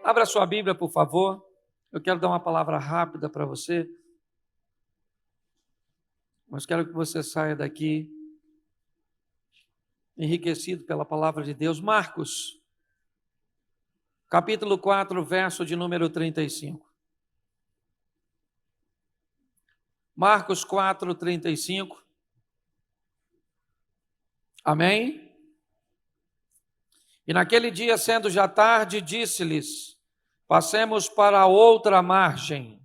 Abra sua Bíblia, por favor. Eu quero dar uma palavra rápida para você, mas quero que você saia daqui enriquecido pela palavra de Deus. Marcos, capítulo 4, verso de número 35. Marcos 4, 35. Amém? E naquele dia, sendo já tarde, disse-lhes: passemos para a outra margem.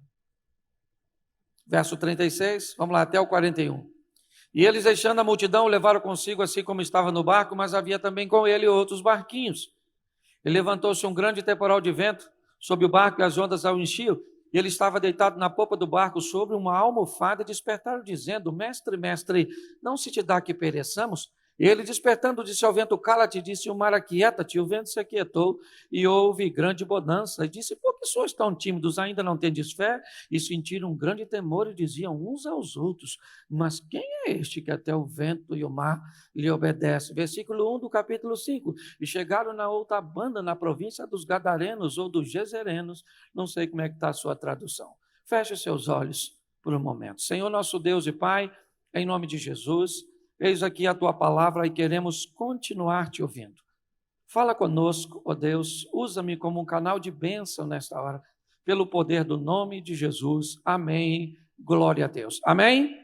Verso 36, vamos lá, até o 41. E eles, deixando a multidão, levaram consigo, assim como estava no barco, mas havia também com ele outros barquinhos. E levantou-se um grande temporal de vento sobre o barco, e as ondas ao enchiam. E ele estava deitado na popa do barco sobre uma almofada, e despertaram, dizendo: Mestre, mestre, não se te dá que pereçamos? E ele, despertando, disse ao vento: cala-te, disse o mar: aquieta-te. E o vento se aquietou, e houve grande bonança. E disse: por que sois tão tímidos? Ainda não tendes fé? E sentiram um grande temor, e diziam uns aos outros: mas quem é este que até o vento e o mar lhe obedecem? Versículo 1 do capítulo 5. E chegaram na outra banda, na província dos Gadarenos ou dos Gezerenos. Não sei como é que está a sua tradução. Feche seus olhos por um momento. Senhor nosso Deus e Pai, em nome de Jesus, eis aqui a tua palavra e queremos continuar te ouvindo. Fala conosco, ó Deus, usa-me como um canal de bênção nesta hora, pelo poder do nome de Jesus. Amém. Glória a Deus. Amém?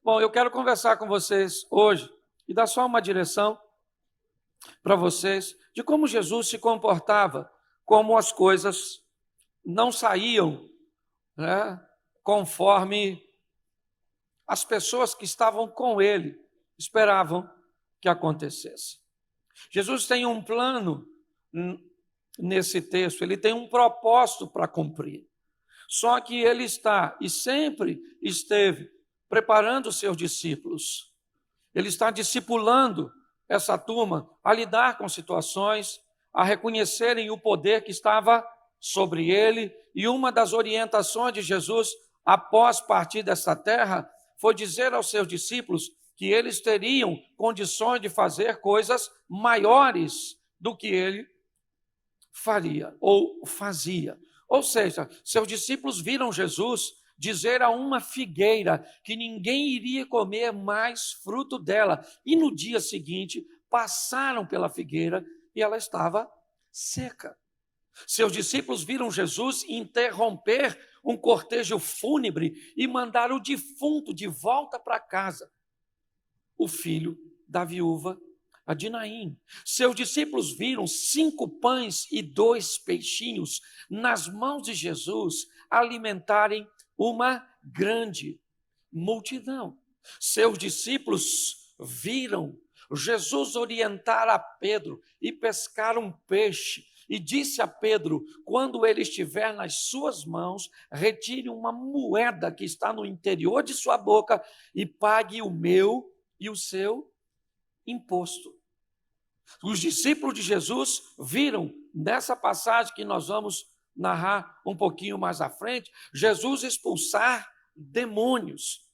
Bom, eu quero conversar com vocês hoje e dar só uma direção para vocês de como Jesus se comportava, como as coisas não saíam, né, conforme as pessoas que estavam com ele esperavam que acontecesse. Jesus tem um plano nesse texto, ele tem um propósito para cumprir. Só que ele está e sempre esteve preparando os seus discípulos. Ele está discipulando essa turma a lidar com situações, a reconhecerem o poder que estava sobre ele. E uma das orientações de Jesus, após partir dessa terra, foi dizer aos seus discípulos que eles teriam condições de fazer coisas maiores do que ele faria ou fazia. Ou seja, seus discípulos viram Jesus dizer a uma figueira que ninguém iria comer mais fruto dela. E no dia seguinte, passaram pela figueira e ela estava seca. Seus discípulos viram Jesus interromper um cortejo fúnebre e mandar o defunto de volta para casa, o filho da viúva de Naim. Seus discípulos viram 5 pães e 2 peixinhos nas mãos de Jesus alimentarem uma grande multidão. Seus discípulos viram Jesus orientar a Pedro e pescar um peixe. E disse a Pedro: quando ele estiver nas suas mãos, retire uma moeda que está no interior de sua boca e pague o meu e o seu imposto. Os discípulos de Jesus viram, nessa passagem que nós vamos narrar um pouquinho mais à frente, Jesus expulsar demônios.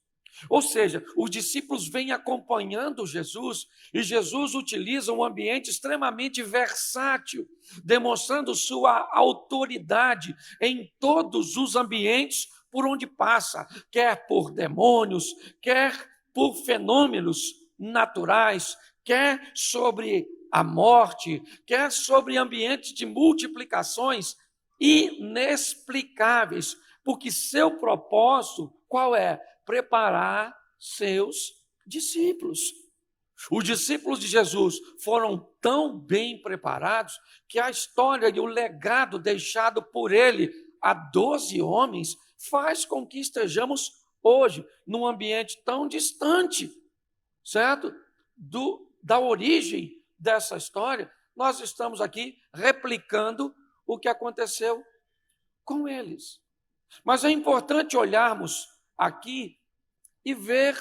Ou seja, os discípulos vêm acompanhando Jesus e Jesus utiliza um ambiente extremamente versátil, demonstrando sua autoridade em todos os ambientes por onde passa, quer por demônios, quer por fenômenos naturais, quer sobre a morte, quer sobre ambientes de multiplicações inexplicáveis, porque seu propósito, qual é? Preparar seus discípulos. Os discípulos de Jesus foram tão bem preparados que a história e o legado deixado por ele a 12 homens faz com que estejamos hoje num ambiente tão distante, certo? Da origem dessa história. Nós estamos aqui replicando o que aconteceu com eles. Mas é importante olharmos aqui e ver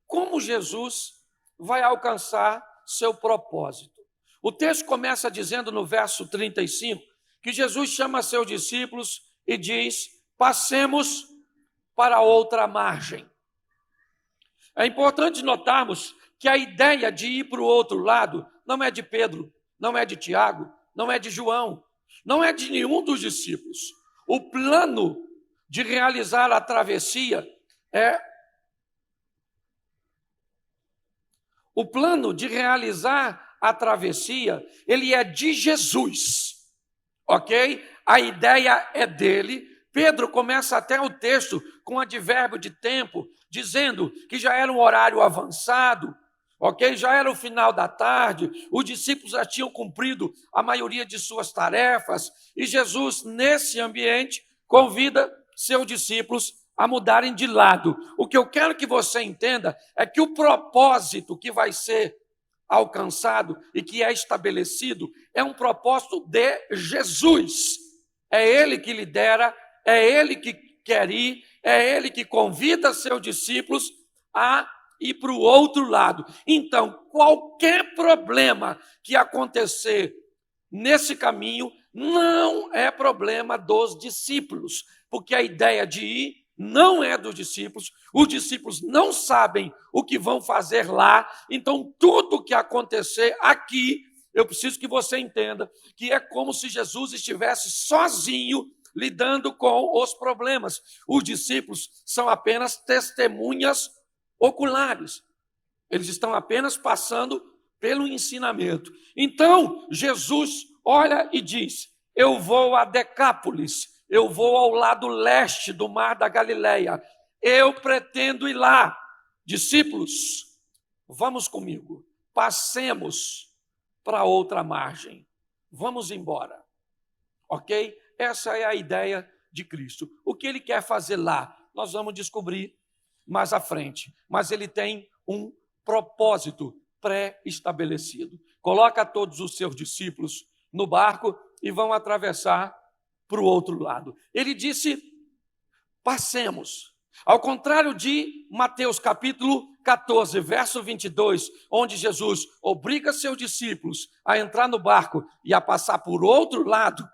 como Jesus vai alcançar seu propósito. O texto começa dizendo no verso 35 que Jesus chama seus discípulos e diz: passemos para outra margem. É importante notarmos que a ideia de ir para o outro lado não é de Pedro, não é de Tiago, não é de João, não é de nenhum dos discípulos. O plano de realizar a travessia é ele é de Jesus, ok? A ideia é dele. Pedro começa até o texto com advérbio de tempo, dizendo que já era um horário avançado, ok? Já era o final da tarde, os discípulos já tinham cumprido a maioria de suas tarefas, e Jesus, nesse ambiente, convida seus discípulos a mudarem de lado. O que eu quero que você entenda é que o propósito que vai ser alcançado e que é estabelecido é um propósito de Jesus. É Ele que lidera, é Ele que quer ir, é Ele que convida seus discípulos a ir para o outro lado. Então, qualquer problema que acontecer nesse caminho não é problema dos discípulos, porque a ideia de ir não é dos discípulos, os discípulos não sabem o que vão fazer lá, então tudo que acontecer aqui, eu preciso que você entenda que é como se Jesus estivesse sozinho lidando com os problemas. Os discípulos são apenas testemunhas oculares, eles estão apenas passando pelo ensinamento. Então, Jesus olha e diz: eu vou a Decápolis, eu vou ao lado leste do mar da Galileia, eu pretendo ir lá. Discípulos, vamos comigo, passemos para outra margem, vamos embora, ok? Essa é a ideia de Cristo. O que ele quer fazer lá, nós vamos descobrir mais à frente, mas ele tem um propósito pré-estabelecido. Coloca todos os seus discípulos no barco e vão atravessar para o outro lado. Ele disse: passemos. Ao contrário de Mateus capítulo 14, verso 22, onde Jesus obriga seus discípulos a entrar no barco e a passar por outro lado,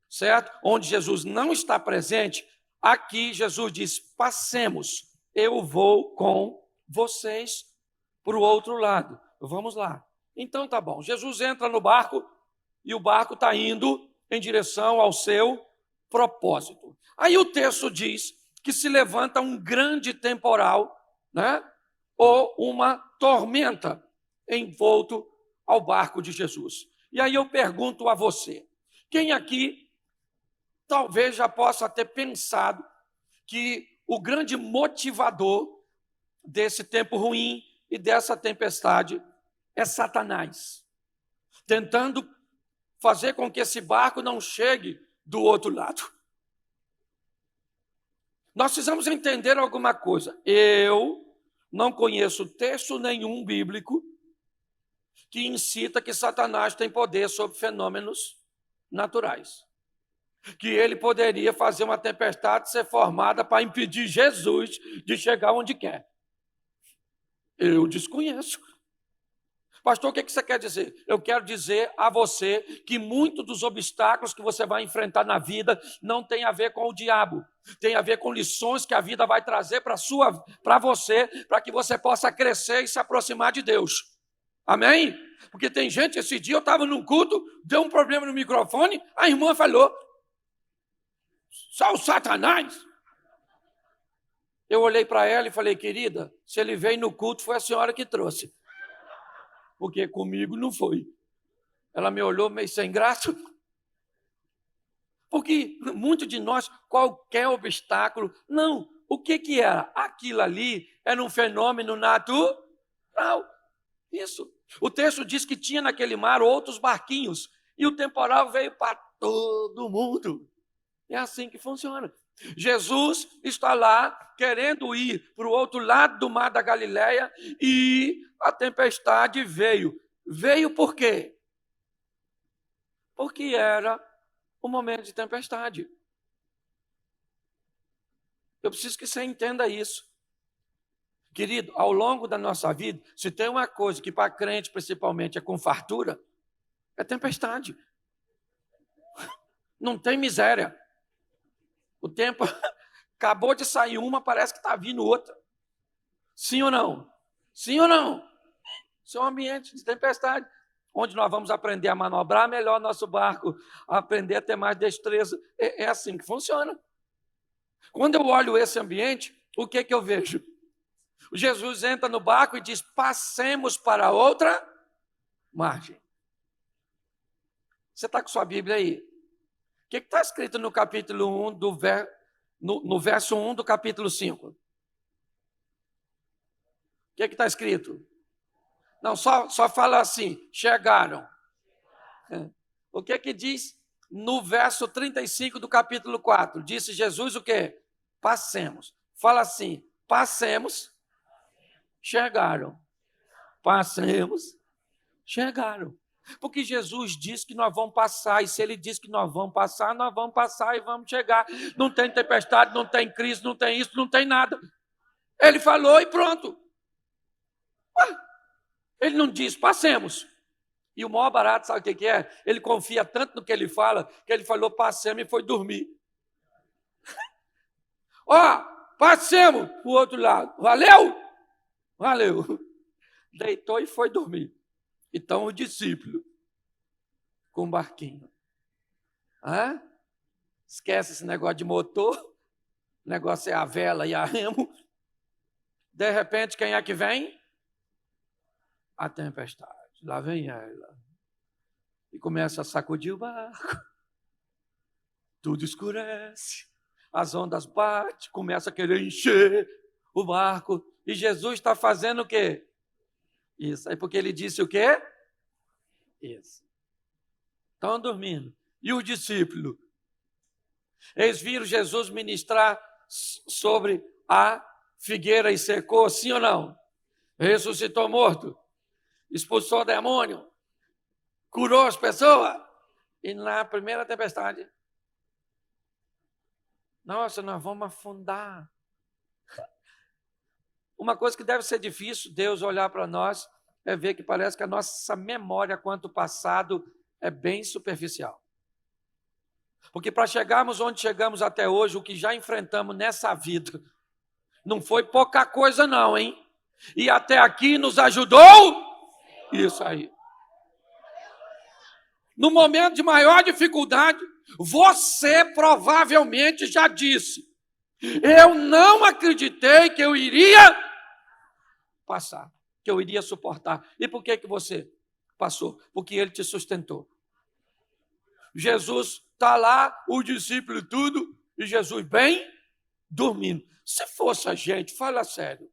certo? Onde Jesus não está presente, aqui Jesus diz: passemos, eu vou com vocês para o outro lado. Vamos lá. Então tá bom. Jesus entra no barco e o barco está indo em direção ao seu propósito. Aí o texto diz que se levanta um grande temporal, né? Ou uma tormenta envolto ao barco de Jesus. E aí eu pergunto a você, quem aqui talvez já possa ter pensado que o grande motivador desse tempo ruim e dessa tempestade é Satanás, tentando fazer com que esse barco não chegue do outro lado. Nós precisamos entender alguma coisa. Eu não conheço texto nenhum bíblico que incita que Satanás tem poder sobre fenômenos naturais. Que ele poderia fazer uma tempestade ser formada para impedir Jesus de chegar onde quer. Eu desconheço. Pastor, o que você quer dizer? Eu quero dizer a você que muitos dos obstáculos que você vai enfrentar na vida não tem a ver com o diabo, tem a ver com lições que a vida vai trazer para você, para que você possa crescer e se aproximar de Deus. Amém? Porque tem gente, esse dia eu estava num culto, deu um problema no microfone, a irmã falou: só o Satanás. Eu olhei para ela e falei: querida, se ele veio no culto, foi a senhora que trouxe. Porque comigo não foi. Ela me olhou meio sem graça. Porque muito de nós, qualquer obstáculo, não. O que era? Aquilo ali era um fenômeno natural. Isso. O texto diz que tinha naquele mar outros barquinhos, e o temporal veio para todo mundo. É assim que funciona. Jesus está lá querendo ir para o outro lado do mar da Galileia e a tempestade veio. Veio por quê? Porque era um momento de tempestade. Eu preciso que você entenda isso. Querido, ao longo da nossa vida, se tem uma coisa que para crente principalmente é com fartura, é tempestade. Não tem miséria. O tempo acabou de sair uma, parece que está vindo outra. Sim ou não? Sim ou não? Isso é um ambiente de tempestade. onde nós vamos aprender a manobrar melhor nosso barco, aprender a ter mais destreza. É assim que funciona. Quando eu olho esse ambiente, o que eu vejo? Jesus entra no barco e diz: passemos para outra margem. Você está com sua Bíblia aí? O que está escrito no capítulo 1, no verso 1 do capítulo 5? O que está escrito? Não, só fala assim: chegaram. O que diz no verso 35 do capítulo 4? Disse Jesus o quê? Passemos. Fala assim: passemos, chegaram. Passemos, chegaram. Porque Jesus disse que nós vamos passar, e se Ele diz que nós vamos passar e vamos chegar. Não tem tempestade, não tem crise, não tem isso, não tem nada. Ele falou e pronto. Ele não diz, passemos. E o maior barato, sabe o que é? Ele confia tanto no que ele fala, que ele falou, passemos e foi dormir. Passemos para o outro lado. Valeu? Valeu. Deitou e foi dormir. Então o discípulo, com o barquinho. Esquece esse negócio de motor, o negócio é a vela e a remo. De repente, quem é que vem? A tempestade. Lá vem ela. E começa a sacudir o barco. Tudo escurece. As ondas batem, começa a querer encher o barco. E Jesus está fazendo o quê? Isso. Aí porque ele disse o quê? Isso. Estão dormindo. E o discípulo? Eles viram Jesus ministrar sobre a figueira e secou, sim ou não? Ressuscitou morto, expulsou o demônio, curou as pessoas. E na primeira tempestade, nossa, nós vamos afundar. Uma coisa que deve ser difícil Deus olhar para nós é ver que parece que a nossa memória quanto ao passado é bem superficial. Porque para chegarmos onde chegamos até hoje, o que já enfrentamos nessa vida, não foi pouca coisa não, hein? E até aqui nos ajudou isso aí. No momento de maior dificuldade, você provavelmente já disse, eu não acreditei que eu iria passar, que eu iria suportar. E por que você passou? Porque Ele te sustentou. Jesus está lá, o discípulo tudo, e Jesus bem dormindo. Se fosse a gente, fala sério,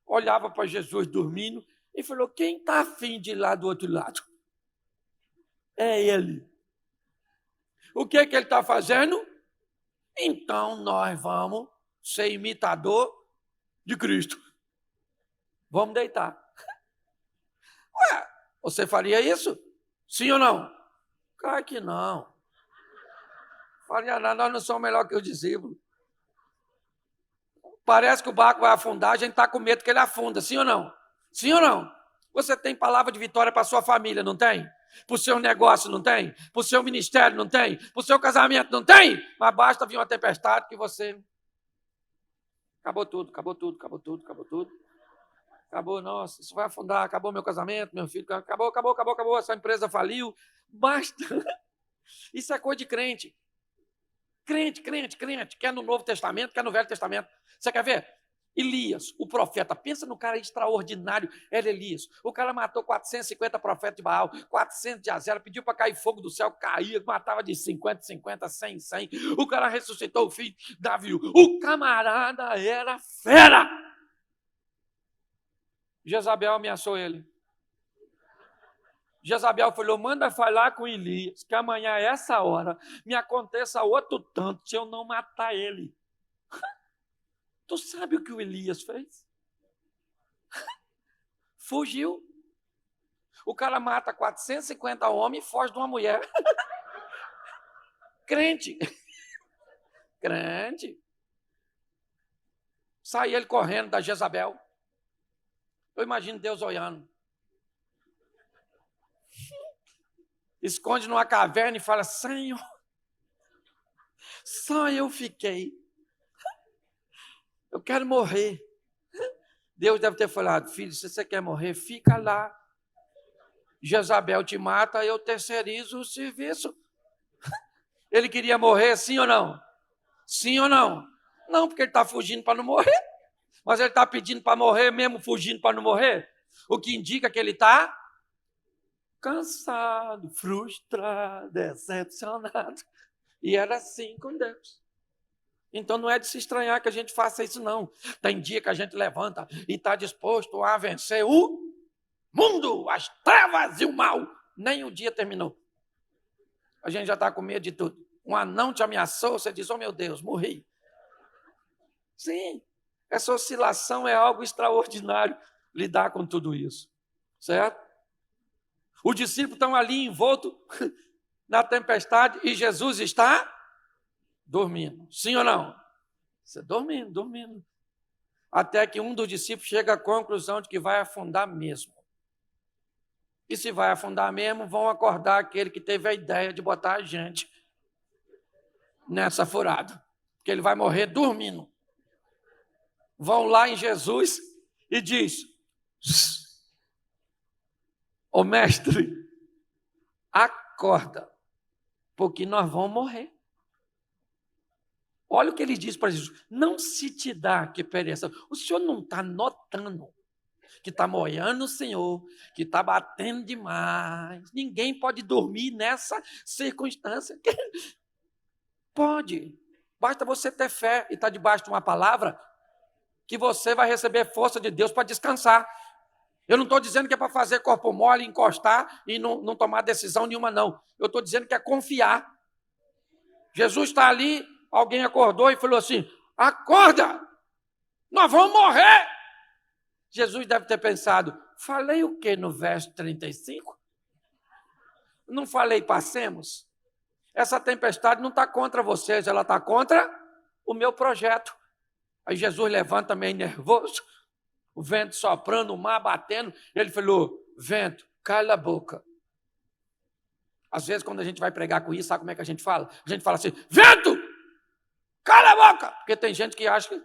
olhava para Jesus dormindo e falou, quem está afim de ir lá do outro lado? É Ele. O que ele está fazendo? Então nós vamos ser imitador de Cristo. Vamos deitar. Ué, você faria isso? Sim ou não? Claro que não. Faria não, nós não somos melhor que o discípulo. Parece que o barco vai afundar, a gente está com medo que ele afunda, sim ou não? Sim ou não? Você tem palavra de vitória para a sua família, não tem? Para o seu negócio, não tem? Para o seu ministério, não tem? Para o seu casamento, não tem? Mas basta vir uma tempestade que você... Acabou tudo, acabou tudo, acabou tudo, acabou tudo. Acabou, nossa, isso vai afundar, acabou meu casamento, meu filho, acabou, essa empresa faliu. Basta. Isso é coisa de crente. Crente, quer no Novo Testamento, quer no Velho Testamento. Você quer ver? Elias, o profeta, pensa no cara extraordinário, era Elias. O cara matou 450 profetas de Baal, 400 de Azera, pediu para cair fogo do céu, caía, matava de 50, 100. O cara ressuscitou o filho Davi. O camarada era fera. Jezabel ameaçou ele. Jezabel falou, manda falar com Elias, que amanhã, a essa hora, me aconteça outro tanto, se eu não matar ele. Tu sabe o que o Elias fez? Fugiu. O cara mata 450 homens e foge de uma mulher. Crente. Crente. Sai ele correndo da Jezabel. Eu imagino Deus olhando. Esconde numa caverna e fala, Senhor, só eu fiquei. Eu quero morrer. Deus deve ter falado, filho, se você quer morrer, fica lá. Jezabel te mata, eu terceirizo o serviço. Ele queria morrer, sim ou não? Sim ou não? Não, porque ele está fugindo para não morrer. Mas ele está pedindo para morrer, mesmo fugindo para não morrer. O que indica que ele está cansado, frustrado, decepcionado. E era assim com Deus. Então não é de se estranhar que a gente faça isso, não. Tem dia que a gente levanta e está disposto a vencer o mundo, as trevas e o mal. Nem o dia terminou. A gente já está com medo de tudo. Um anão te ameaçou, você diz, oh meu Deus, morri. Sim, essa oscilação é algo extraordinário, lidar com tudo isso. Certo? Os discípulos estão ali envoltos na tempestade e Jesus está dormindo. Sim ou não? Você dormindo. Até que um dos discípulos chega à conclusão de que vai afundar mesmo. E se vai afundar mesmo, vão acordar aquele que teve a ideia de botar a gente nessa furada. Porque ele vai morrer dormindo. Vão lá em Jesus e diz: ô mestre, acorda, porque nós vamos morrer. Olha o que ele diz para Jesus: não se te dá que pereça. O senhor não está notando que está molhando o Senhor, que está batendo demais. Ninguém pode dormir nessa circunstância. Pode. Basta você ter fé e estar debaixo de uma palavra que você vai receber força de Deus para descansar. Eu não estou dizendo que é para fazer corpo mole, encostar e não tomar decisão nenhuma, não. Eu estou dizendo que é confiar. Jesus está ali, alguém acordou e falou assim: acorda, nós vamos morrer. Jesus deve ter pensado: falei o que no verso 35? Não falei passemos? Essa tempestade não está contra vocês, ela está contra o meu projeto. Aí Jesus levanta meio nervoso, o vento soprando, o mar batendo. Ele falou: vento, cala a boca. Às vezes, quando a gente vai pregar com isso, sabe como é que a gente fala? A gente fala assim: vento, cala a boca. Porque tem gente que acha que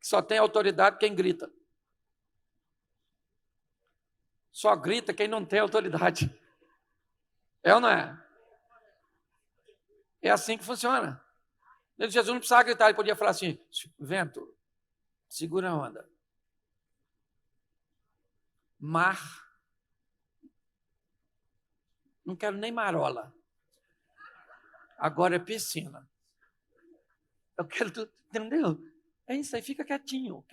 só tem autoridade quem grita. Só grita quem não tem autoridade. É ou não é? É assim que funciona. Jesus não precisava gritar, ele podia falar assim: vento, segura a onda. Mar, não quero nem marola. Agora é piscina. Eu quero tudo, entendeu? É isso aí, fica quietinho.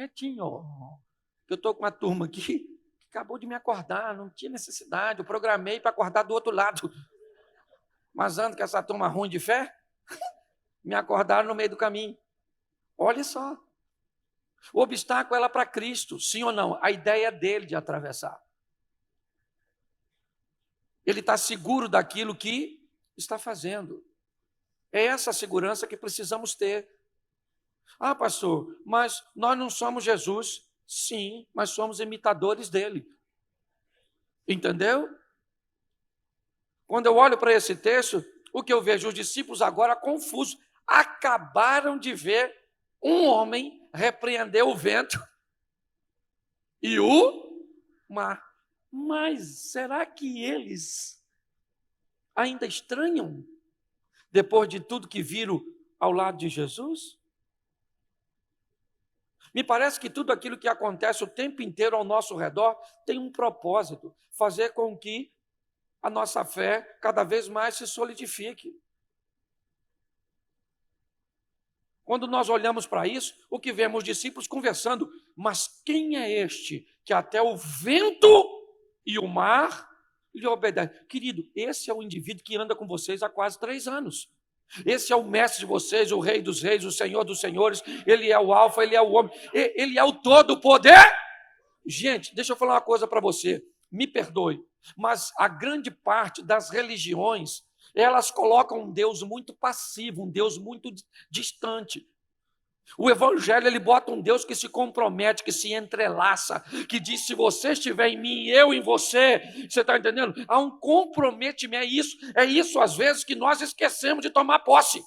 Eu estou com uma turma aqui que acabou de me acordar, não tinha necessidade, eu programei para acordar do outro lado. Mas ando com essa turma ruim de fé, me acordaram no meio do caminho. Olha só. O obstáculo era para Cristo, sim ou não? A ideia é dele de atravessar. Ele está seguro daquilo que está fazendo. É essa segurança que precisamos ter. Ah, pastor, mas nós não somos Jesus. Sim, mas somos imitadores dele. Entendeu? Quando eu olho para esse texto, o que eu vejo? Os discípulos agora confusos. Acabaram de ver um homem repreender o vento e o mar. Mas será que eles ainda estranham depois de tudo que viram ao lado de Jesus? Me parece que tudo aquilo que acontece o tempo inteiro ao nosso redor tem um propósito: fazer com que a nossa fé cada vez mais se solidifique. Quando nós olhamos para isso, o que vemos os discípulos conversando: mas quem é este que até o vento e o mar lhe obedecem? Querido, esse é o indivíduo que anda com vocês há quase 3 anos. Esse é o mestre de vocês, o rei dos reis, o senhor dos senhores. Ele é o alfa, ele é o homem, ele é o todo poder. Gente, deixa eu falar uma coisa para você, me perdoe, mas a grande parte das religiões, elas colocam um Deus muito passivo, um Deus muito distante. O Evangelho, ele bota um Deus que se compromete, que se entrelaça, que diz: se você estiver em mim e eu em você, você está entendendo? Há um comprometimento, é isso às vezes que nós esquecemos de tomar posse.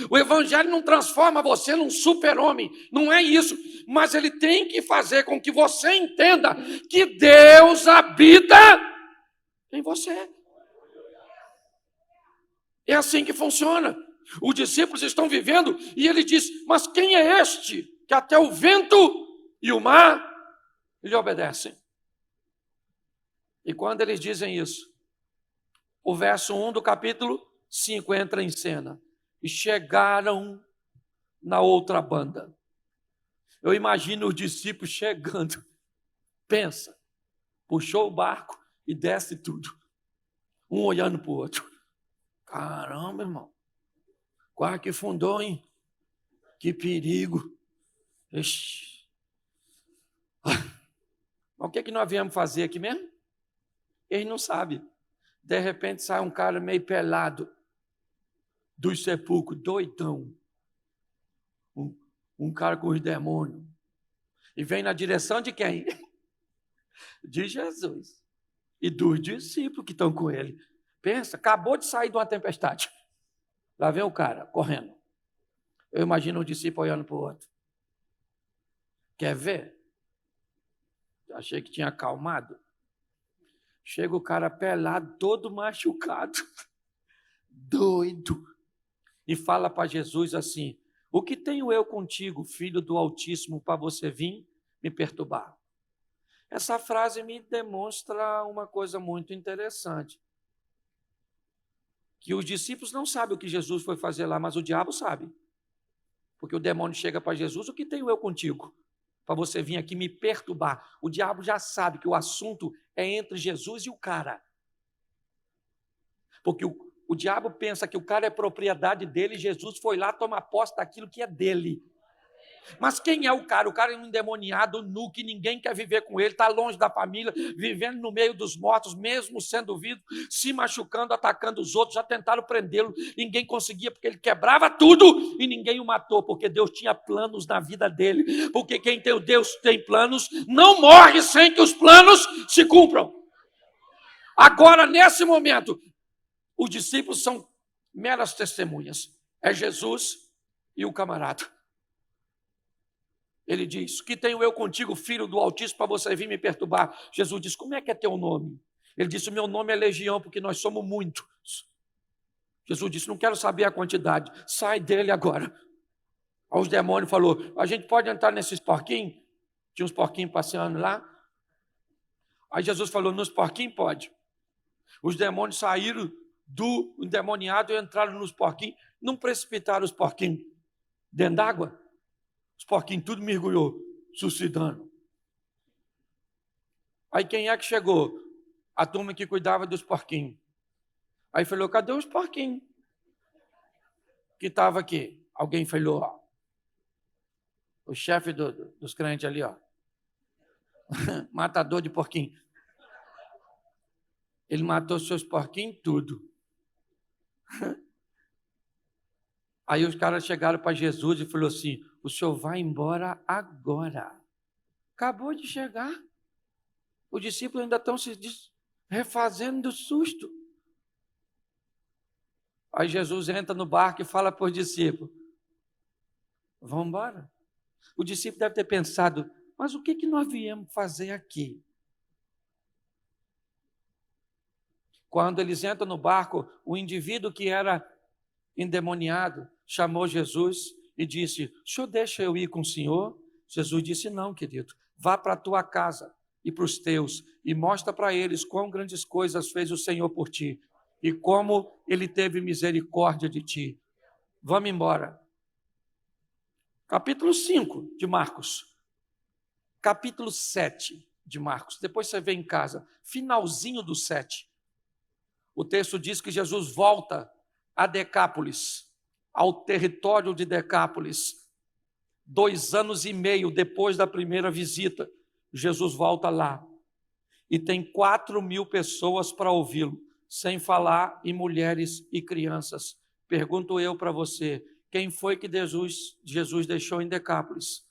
O Evangelho não transforma você num super-homem, não é isso, mas ele tem que fazer com que você entenda que Deus habita Em você. É assim que funciona. Os discípulos estão vivendo e ele diz, mas quem é este que até o vento e o mar lhe obedecem? E quando eles dizem isso, o verso 1 do capítulo 5 entra em cena. E chegaram na outra banda. Eu imagino os discípulos chegando. Pensa, puxou o barco e desce tudo. Um olhando para o outro. Caramba, irmão. Quase que fundou, hein? Que perigo. Ixi. Mas o que nós viemos fazer aqui mesmo? Eles não sabem. De repente sai um cara meio pelado dos sepulcros, doidão. Um cara com os demônios. E vem na direção de quem? De Jesus. E dos discípulos que estão com ele. Pensa, acabou de sair de uma tempestade. Lá vem o cara correndo. Eu imagino um discípulo olhando para o outro. Quer ver? Achei que tinha acalmado. Chega o cara pelado, todo machucado, doido, e fala para Jesus assim, o que tenho eu contigo, filho do Altíssimo, para você vir me perturbar? Essa frase me demonstra uma coisa muito interessante, que os discípulos não sabem o que Jesus foi fazer lá, mas o diabo sabe, porque o demônio chega para Jesus, o que tenho eu contigo? Para você vir aqui me perturbar. O diabo já sabe que o assunto é entre Jesus e o cara. Porque o diabo pensa que o cara é propriedade dele e Jesus foi lá tomar posse daquilo que é dele. Mas quem é o cara? O cara é um endemoniado, nu, que ninguém quer viver com ele, está longe da família, vivendo no meio dos mortos, mesmo sendo vivo, se machucando, atacando os outros, já tentaram prendê-lo, ninguém conseguia, porque ele quebrava tudo e ninguém o matou, porque Deus tinha planos na vida dele, porque quem tem o Deus tem planos, não morre sem que os planos se cumpram. Agora, nesse momento, os discípulos são meras testemunhas, é Jesus e o camarada. Ele diz, que tenho eu contigo, filho do Altíssimo, para você vir me perturbar? Jesus diz, como é que é teu nome? Ele disse, o meu nome é Legião, porque nós somos muitos. Jesus disse, não quero saber a quantidade, sai dele agora. Aí os demônios falou, a gente pode entrar nesses porquinhos? Tinha uns porquinhos passeando lá. Aí Jesus falou, nos porquinhos pode. Os demônios saíram do endemoniado e entraram nos porquinhos, não precipitaram os porquinhos dentro d'água. Os porquinhos tudo mergulhou, suicidando. Aí quem é que chegou? A turma que cuidava dos porquinhos. Aí falou, cadê os porquinhos? Que estava aqui. Alguém falou, ó. O chefe dos crentes ali, ó. Matador de porquinho. Ele matou seus porquinhos tudo. Aí os caras chegaram para Jesus e falaram assim, o senhor vai embora agora. Acabou de chegar. Os discípulos ainda estão se refazendo do susto. Aí Jesus entra no barco e fala para os discípulos, vamos embora. O discípulo deve ter pensado, mas o que nós viemos fazer aqui? Quando eles entram no barco, o indivíduo que era endemoniado chamou Jesus e disse, o senhor deixa eu ir com o senhor? Jesus disse, não, querido, vá para a tua casa e para os teus e mostra para eles quão grandes coisas fez o Senhor por ti e como ele teve misericórdia de ti. Vamos embora. Capítulo 5 de Marcos. Capítulo 7 de Marcos. Depois você vê em casa. Finalzinho do 7. O texto diz que Jesus volta a Decápolis, ao território de Decápolis. 2 anos e meio depois da primeira visita, Jesus volta lá. E tem 4.000 pessoas para ouvi-lo, sem falar em mulheres e crianças. Pergunto eu para você, quem foi que Jesus deixou em Decápolis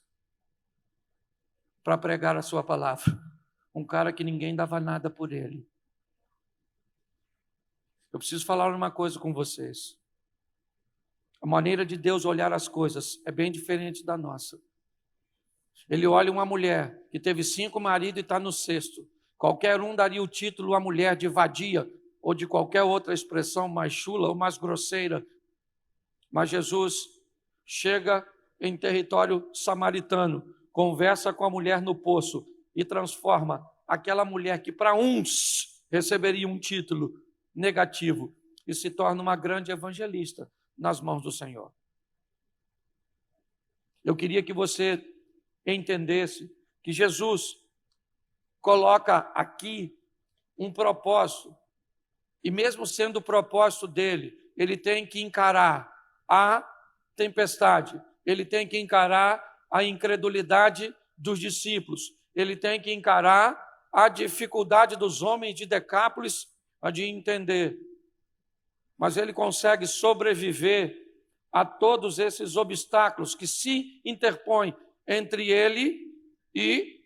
para pregar a sua palavra? Um cara que ninguém dava nada por ele. Eu preciso falar uma coisa com vocês. A maneira de Deus olhar as coisas é bem diferente da nossa. Ele olha uma mulher que teve 5 maridos e está no 6º. Qualquer um daria o título à mulher de vadia ou de qualquer outra expressão mais chula ou mais grosseira. Mas Jesus chega em território samaritano, conversa com a mulher no poço e transforma aquela mulher que para uns receberia um título negativo e se torna uma grande evangelista nas mãos do Senhor. Eu queria que você entendesse que Jesus coloca aqui um propósito, e mesmo sendo o propósito dele, ele tem que encarar a tempestade, ele tem que encarar a incredulidade dos discípulos, ele tem que encarar a dificuldade dos homens de Decápolis de entender. Mas ele consegue sobreviver a todos esses obstáculos que se interpõem entre ele e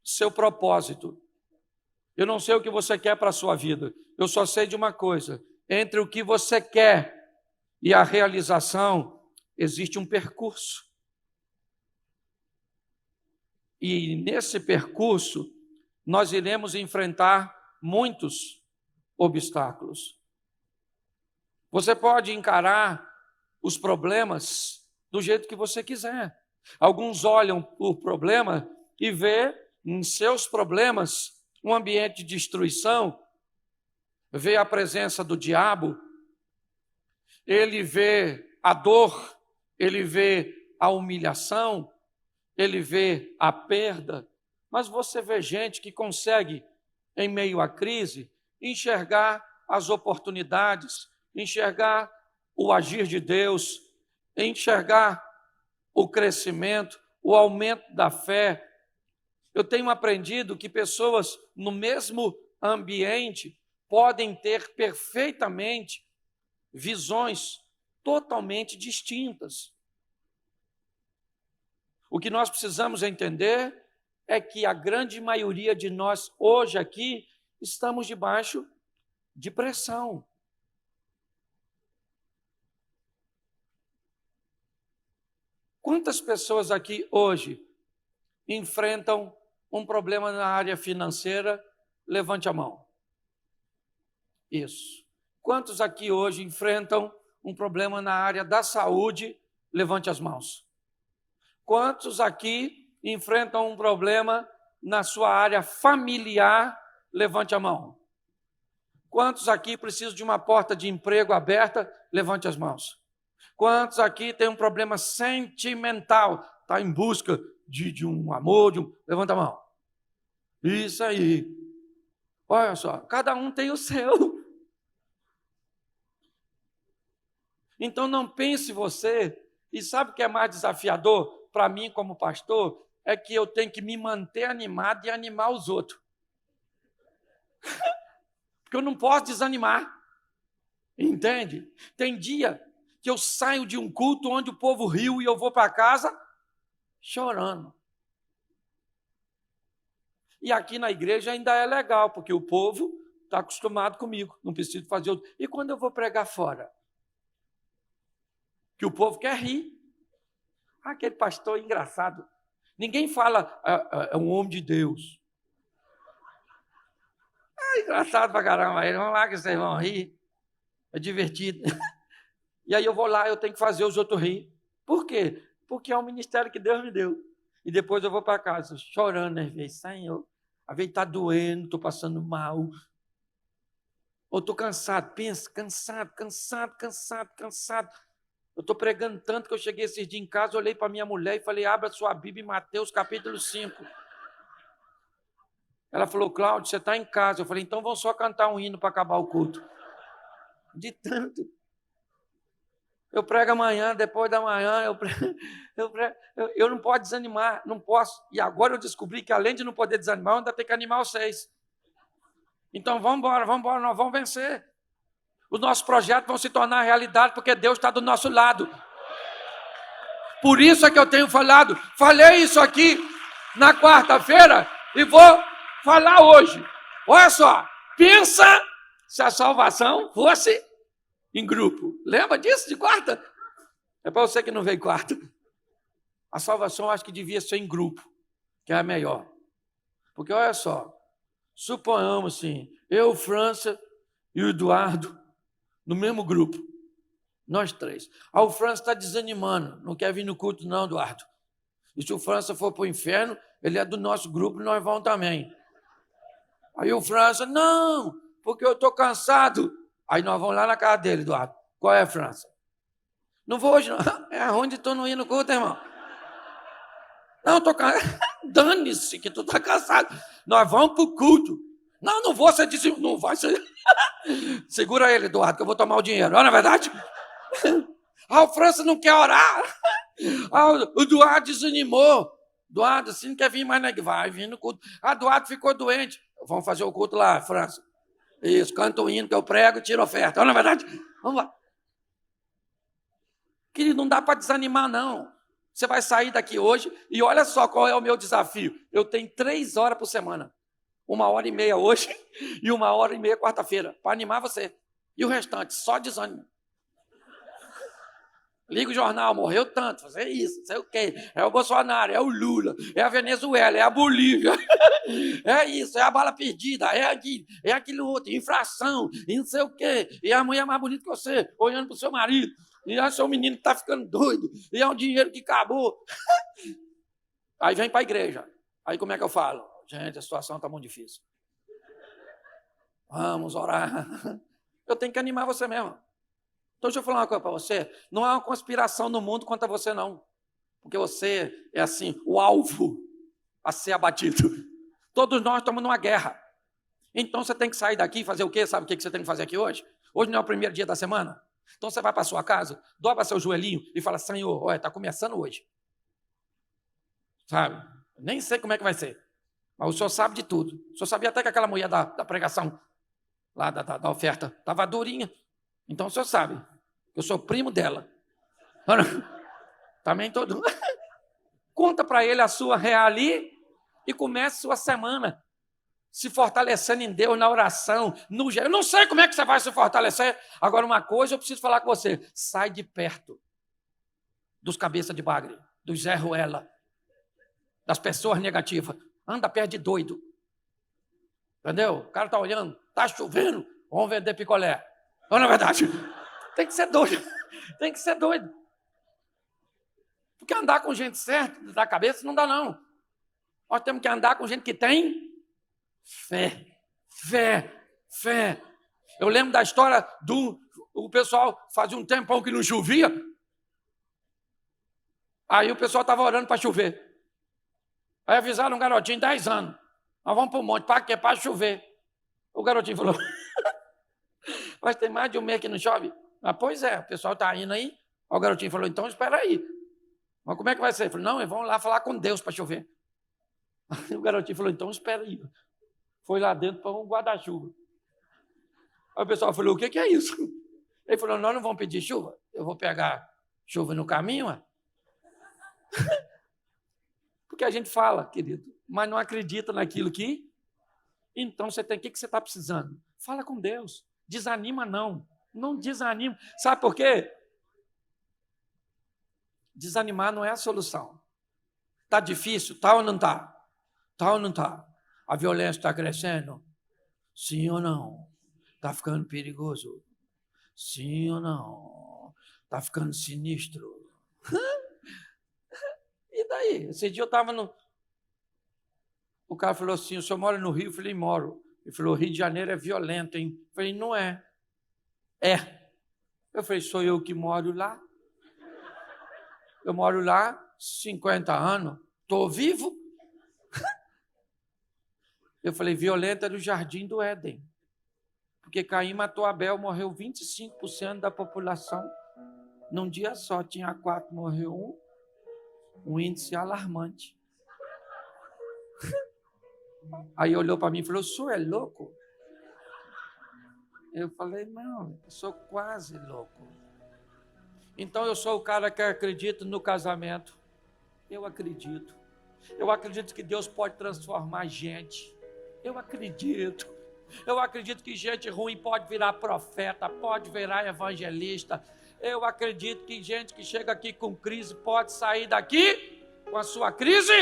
seu propósito. Eu não sei o que você quer para a sua vida, eu só sei de uma coisa: entre o que você quer e a realização existe um percurso. E nesse percurso nós iremos enfrentar muitos obstáculos. Você pode encarar os problemas do jeito que você quiser. Alguns olham o problema e vê em seus problemas um ambiente de destruição, vê a presença do diabo, ele vê a dor, ele vê a humilhação, ele vê a perda, mas você vê gente que consegue, em meio à crise, enxergar as oportunidades, enxergar o agir de Deus, enxergar o crescimento, o aumento da fé. Eu tenho aprendido que pessoas no mesmo ambiente podem ter perfeitamente visões totalmente distintas. O que nós precisamos entender é que a grande maioria de nós hoje aqui estamos debaixo de pressão. Quantas pessoas aqui hoje enfrentam um problema na área financeira? Levante a mão. Isso. Quantos aqui hoje enfrentam um problema na área da saúde? Levante as mãos. Quantos aqui enfrentam um problema na sua área familiar? Levante a mão. Quantos aqui precisam de uma porta de emprego aberta? Levante as mãos. Quantos aqui têm um problema sentimental? Está em busca de um amor, levanta a mão. Isso aí. Olha só, cada um tem o seu. Então não pense você, e sabe o que é mais desafiador para mim como pastor? É que eu tenho que me manter animado e animar os outros. Porque eu não posso desanimar. Entende? Tem dia que eu saio de um culto onde o povo riu e eu vou para casa chorando. E aqui na igreja ainda é legal, porque o povo está acostumado comigo, não preciso fazer outro. E quando eu vou pregar fora? Que o povo quer rir. Aquele pastor engraçado. Ninguém fala, é um homem de Deus. É engraçado pra caramba. Vamos lá que vocês vão rir. É divertido. E aí eu vou lá, eu tenho que fazer os outros rir. Por quê? Porque é um ministério que Deus me deu. E depois eu vou para casa chorando às vezes. Senhor, às vezes está doendo, estou passando mal. Ou estou cansado. Pensa, cansado. Eu estou pregando tanto que eu cheguei esses dias em casa, olhei para minha mulher e falei, abra sua Bíblia em Mateus capítulo 5. Ela falou, Cláudio, você está em casa. Eu falei, então vamos só cantar um hino para acabar o culto. De tanto. Eu prego amanhã, depois da manhã, eu não posso desanimar, não posso. E agora eu descobri que além de não poder desanimar, eu ainda tenho que animar vocês. Então vamos embora, nós vamos vencer. Os nossos projetos vão se tornar realidade porque Deus está do nosso lado. Por isso é que eu tenho falado, falei isso aqui na quarta-feira e vou falar hoje. Olha só, pensa se a salvação fosse em grupo. Lembra disso de quarta? É para você que não veio quarta. A salvação eu acho que devia ser em grupo, que é a melhor. Porque olha só, Suponhamos assim, eu, França e o Eduardo no mesmo grupo. Nós três. Aí o França está desanimando, não quer vir no culto não, Eduardo. E se o França for para o inferno, ele é do nosso grupo, nós vamos também. Aí o França, não, porque eu estou cansado. Aí nós vamos lá na casa dele, Eduardo. Qual é, França? Não vou hoje, não. É onde tu não ia no culto, irmão. Não, estou cansado. Dane-se que tu está cansado. Nós vamos para o culto. Não, não vou, você disse, não vai ser. Segura ele, Eduardo, que eu vou tomar o dinheiro. Não é verdade? Ah, o França não quer orar. Ah, o Eduardo desanimou. Eduardo, assim não quer vir mais, né? Vai vir no culto. Ah, Eduardo ficou doente. Vamos fazer o culto lá, França. Isso, canta o hino que eu prego, tira oferta. Não é verdade? Vamos lá. Querido, não dá para desanimar, não. Você vai sair daqui hoje e olha só qual é o meu desafio. Eu tenho 3 horas por semana. 1h30 hoje e 1h30 quarta-feira, para animar você. E o restante, só desânimo. Liga o jornal, morreu tanto, fazer isso, não sei o quê. É o Bolsonaro, é o Lula, é a Venezuela, é a Bolívia. É isso, é a bala perdida, é aquilo outro, infração, e não sei o quê. E a mulher mais bonita que você, olhando para o seu marido. E é o seu menino que está ficando doido. E é um dinheiro que acabou. Aí vem para a igreja. Aí como é que eu falo? Gente, a situação está muito difícil. Vamos orar. Eu tenho que animar você mesmo. Então, deixa eu falar uma coisa para você. Não há uma conspiração no mundo contra você, não. Porque você é, assim, o alvo a ser abatido. Todos nós estamos numa guerra. Então, você tem que sair daqui e fazer o quê? Sabe o que você tem que fazer aqui hoje? Hoje não é o primeiro dia da semana. Então, você vai para a sua casa, dobra seu joelhinho e fala, Senhor, olha, está começando hoje. Sabe? Nem sei como é que vai ser. Mas o senhor sabe de tudo. O senhor sabia até que aquela mulher da pregação, lá da oferta, estava durinha. Então o senhor sabe, eu sou primo dela. Também todo. Conta para ele a sua reali e comece sua semana se fortalecendo em Deus, na oração, no jeito. Eu não sei como é que você vai se fortalecer. Agora, uma coisa eu preciso falar com você: sai de perto dos cabeças de bagre, dos Zé Ruela, das pessoas negativas. Anda perto de doido. Entendeu? O cara está olhando, está chovendo, vamos vender picolé. Não é verdade? Tem que ser doido. Tem que ser doido. Porque andar com gente certa, da cabeça, não dá, não. Nós temos que andar com gente que tem fé. Fé. Fé. Eu lembro da história o pessoal fazia um tempão que não chovia. Aí o pessoal estava orando para chover. Aí avisaram um garotinho, 10 anos. Nós vamos para o monte. Para quê? Para chover. O garotinho falou... Mas tem mais de um mês que não chove. Ah, pois é, o pessoal está indo aí. O garotinho falou, então espera aí. Mas como é que vai ser? Ele falou, não, eles vão lá falar com Deus para chover. Aí o garotinho falou, então espera aí. Foi lá dentro para um guarda-chuva. Aí o pessoal falou, o que é isso? Ele falou, nós não vamos pedir chuva. Eu vou pegar chuva no caminho. Ué. Porque a gente fala, querido, mas não acredita naquilo que... Então você tem, o que você está precisando? Fala com Deus. Desanima não. Não desanima. Sabe por quê? Desanimar não é a solução. Está difícil? Está ou não está? Está ou não está? A violência está crescendo? Sim ou não? Está ficando perigoso? Sim ou não? Está ficando sinistro? E daí? Esse dia eu estava no... O cara falou assim, o senhor mora no Rio? Eu falei, moro. Ele falou, Rio de Janeiro é violento, hein? Eu falei, não é. É. Eu falei, sou eu que moro lá. Eu moro lá 50 anos. Estou vivo. Eu falei, violento é do Jardim do Éden. Porque Caim matou Abel, morreu 25% da população. Num dia só, tinha 4, morreu 1. Um índice alarmante. Aí olhou para mim e falou, o senhor é louco? Eu falei, não, eu sou quase louco. Então eu sou o cara que acredita no casamento. Eu acredito. Eu acredito que Deus pode transformar gente. Eu acredito. Eu acredito que gente ruim pode virar profeta, pode virar evangelista. Eu acredito que gente que chega aqui com crise pode sair daqui com a sua crise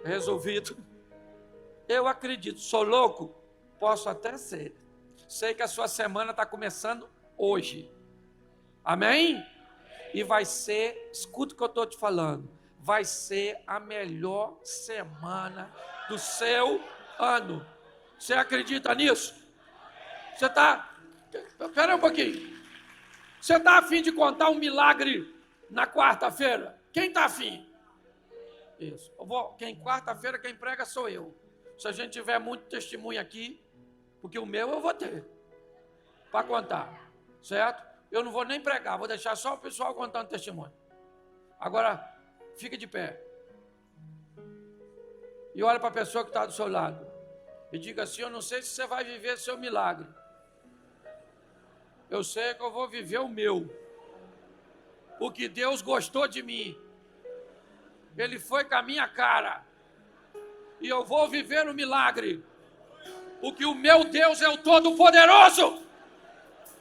resolvida. Eu acredito. Sou louco? Posso até ser. Sei que a sua semana está começando hoje. Amém? E vai ser, escuta o que eu estou te falando, vai ser a melhor semana do seu ano. Você acredita nisso? Você está... Espera um pouquinho. Você está a fim de contar um milagre na quarta-feira? Quem está a fim? Isso. Quarta-feira quem prega sou eu. Se a gente tiver muito testemunho aqui, porque o meu eu vou ter para contar, certo? Eu não vou nem pregar, vou deixar só o pessoal contando testemunho. Agora, fica de pé. E olha para a pessoa que está do seu lado. E diga assim, eu não sei se você vai viver seu milagre. Eu sei que eu vou viver o meu. Porque Deus gostou de mim. Ele foi com a minha cara. E eu vou viver o milagre. Porque o meu Deus é o Todo-Poderoso.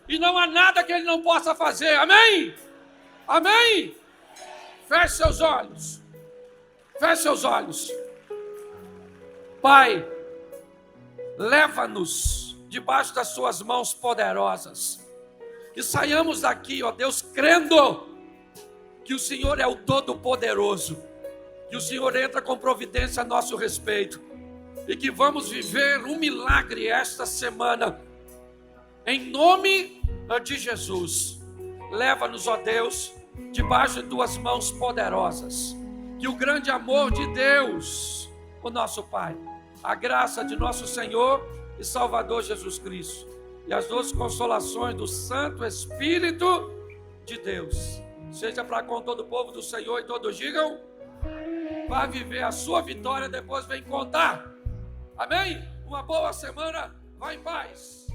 E não há nada que Ele não possa fazer. Amém? Amém? Feche seus olhos. Feche seus olhos. Pai, leva-nos debaixo das suas mãos poderosas. Que saiamos daqui, ó Deus, crendo que o Senhor é o Todo-Poderoso. Que o Senhor entra com providência a nosso respeito. E que vamos viver um milagre esta semana. Em nome de Jesus. Leva-nos, ó Deus, debaixo de tuas mãos poderosas. Que o grande amor de Deus, o nosso Pai, a graça de nosso Senhor e Salvador Jesus Cristo, e as doces consolações do Santo Espírito de Deus, seja para com todo o povo do Senhor, e todos digam, vá viver a sua vitória, depois vem contar. Amém? Uma boa semana, vá em paz.